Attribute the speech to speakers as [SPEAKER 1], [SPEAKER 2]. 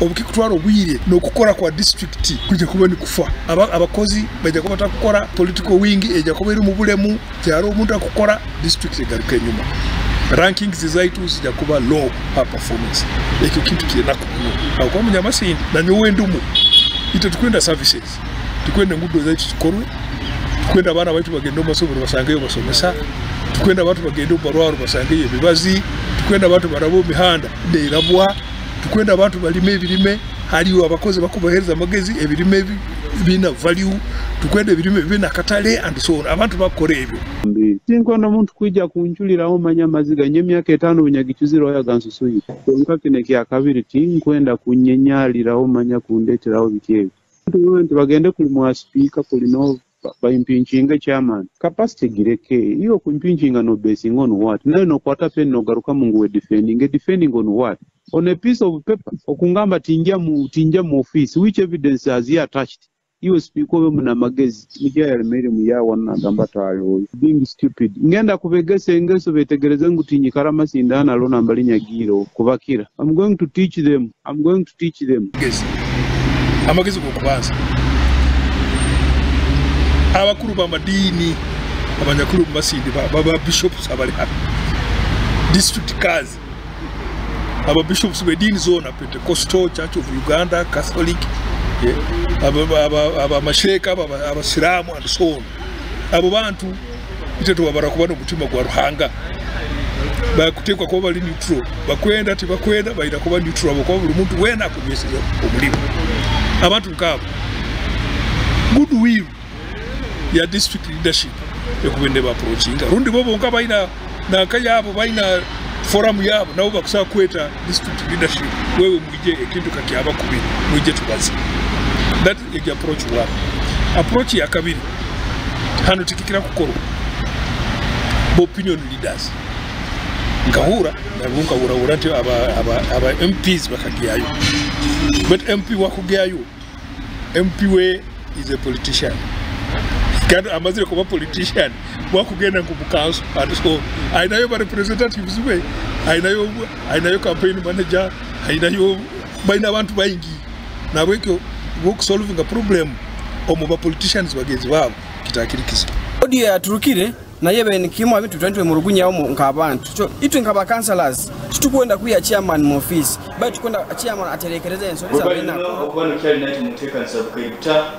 [SPEAKER 1] obukikutwala obwire n'okukora kwa district kujja kuba ni kufa abakozi bajja kuba takukora political wing ejja kuba eri mu bulemu kyalo omuntu akukora district egaruka enyuma rankings zaitu zijja kuba low performance ekyo kintu kyenaku kwa munyamasindi nanyowe ndumu ite tukwenda services tukwenda ngudo zaitu zikorwe tukwenda abana baitu bagenda omasomero basangeyo basomesa tukwenda abantu bagenda obarwaro basangeyo ebibazi tukwenda abantu barabo mihanda ndeirabwa tukwenda abantu balime ebirime haliwo abakozi bakubahereza amagezi ebirime bina value tukwenda ebirime bina katale and so on abantu bakore ebyo
[SPEAKER 2] tinkwanda muntu kwijja kunjuliraho manya maziga nye myaka 5 bunyagichuziro yagansusuyi konka kineki akabiri tinkwenda kunyenyaliraho manya kundeteraho bikyebi nti bagende kuli mwa speaker kuli no baimpinchinga chairman capacity gireke iyo kumpinchinga no basing on what no kwata pen no garuka mungu we defending on what on a piece of paper okungamba tinja mu office which evidence has he attached iyo speaker we muna magezi nija yalemere mu ya wana gamba tayo being stupid ngenda kubegese ngeso betegereze ngutinyi karama sindana lona mbalinya giro kubakira I'm going to teach them
[SPEAKER 1] yes amagezi kukubanza abakuru b'amadini abanyakuru b'amasindi baba bishops abali hano district kazi aba bishops bedini zona Pentecostal Church of Uganda Catholic aba masheka aba Silamu and so on abo bantu iteto babarakuba mutima gwa ruhanga bakutekwa ko bali neutral bakwenda tibakwenda bayira kuba neutral abo ko buli muntu wena akubeseza omulimu abantu nkabo goodwill ya district leadership ekubende ba approachinga rundi bobo nkabaina na kayabo baina forum yabo nabo bakusaba kweta district leadership wewe mwije ekintu kakyaba kubi mwije tubazi that is the approach one approach ya kabiri hano tikikira kukoro opinion leaders nkahura nabunka urati aba MPs bakagiyayo but MP wakugiyayo MP we is a politician kandi amazire kuba politician wakugenda ku council and so ainayo ba representatives we ainayo campaign manager ainayo baina abantu bayingi nabweko work solving a problem omu ba politicians bagezi babo kitakirikizo
[SPEAKER 3] audio ya turukire na yebe nikimo abintu twantwe mu rugunya aho nkabantu so itwe nkaba councillors tukwenda kuya chairman mu office ba tukwenda chairman aterekereza ensori za bina
[SPEAKER 4] ko cyari nati muteka nsabukayita